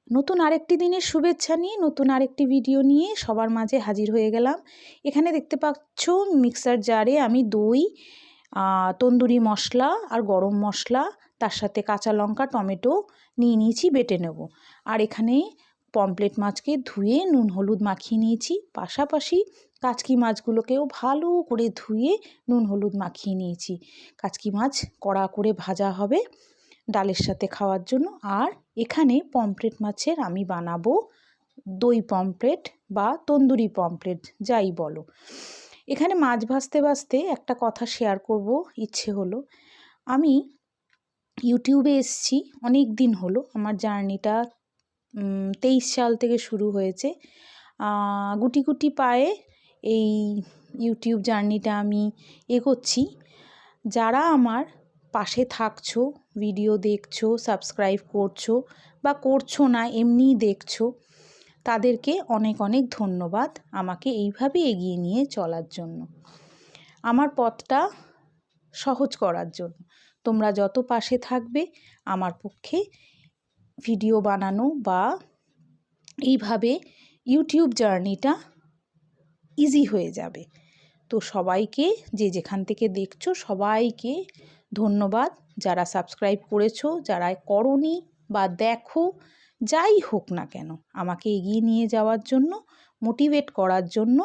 নতুন আরেকটি দিনের শুভেচ্ছা নিয়ে নতুন আরেকটি ভিডিও নিয়ে সবার মাঝে হাজির হয়ে গেলাম। এখানে দেখতে পাচ্ছ মিক্সার জারে আমি দই, তন্দুরি মশলা আর গরম মশলা, তার সাথে কাঁচা লঙ্কা, টমেটো নিয়ে নিয়েছি, বেটে নেব। আর এখানে পমফ্রেট মাছকে ধুয়ে নুন হলুদ মাখিয়ে নিয়েছি, পাশাপাশি কাচকি মাছগুলোকেও ভালো করে ধুয়ে নুন হলুদ মাখিয়ে নিয়েছি। কাচকি মাছ কড়া করে ভাজা হবে ডালের সাথে খাওয়ার জন্য। আর এখানে পমফ্রেট মাছের আমি বানাবো দই পমফ্রেট বা তন্দুরি পমফ্রেট, যাই বলো। এখানে মাছ ভাজতে ভাজতে একটা কথা শেয়ার করব ইচ্ছে হলো। আমি ইউটিউবে এসেছি অনেক দিন হলো, আমার জার্নিটা 23 সাল থেকে শুরু হয়েছে। গুটি গুটি পায়ে এই ইউটিউব জার্নিটা আমি এগোচ্ছি। যারা আমার পাশে থাকছো, ভিডিও দেখছো, সাবস্ক্রাইব করছো বা করছো না এমনিই দেখছো, তাদেরকে অনেক অনেক ধন্যবাদ আমাকে এইভাবে এগিয়ে নিয়ে চলার জন্য, আমার পথটা সহজ করার জন্য। তোমরা যত পাশে থাকবে আমার পক্ষে ভিডিও বানানো বা এইভাবে ইউটিউব জার্নিটা ইজি হয়ে যাবে। তো সবাইকে, যে যেখান থেকে দেখছো সবাইকে ধন্যবাদ। যারা সাবস্ক্রাইব করেছো, যারা করোনি বা দেখো, যাই হোক না কেন, আমাকে এগিয়ে নিয়ে যাওয়ার জন্য, মোটিভেট করার জন্য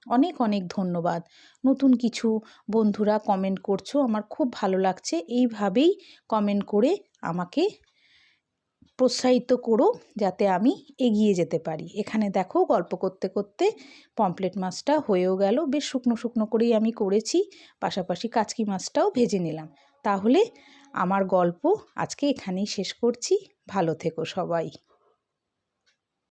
অনেক অনেক ধন্যবাদ। নতুন কিছু বন্ধুরা কমেন্ট করছো, আমার খুব ভালো লাগছে। এইভাবেই কমেন্ট করে আমাকে প্রোৎসাহিত করো যাতে আমি এগিয়ে যেতে পারি। এখানে দেখো গল্প করতে করতে পমফ্রেট মাছটা হয়েও গেল, বেশ শুকনো শুকনো করেই আমি করেছি, পাশাপাশি কাচকি মাছটাও ভেজে নিলাম। তাহলে আমার গল্প আজকে এখানেই শেষ করছি। ভালো থেকো সবাই।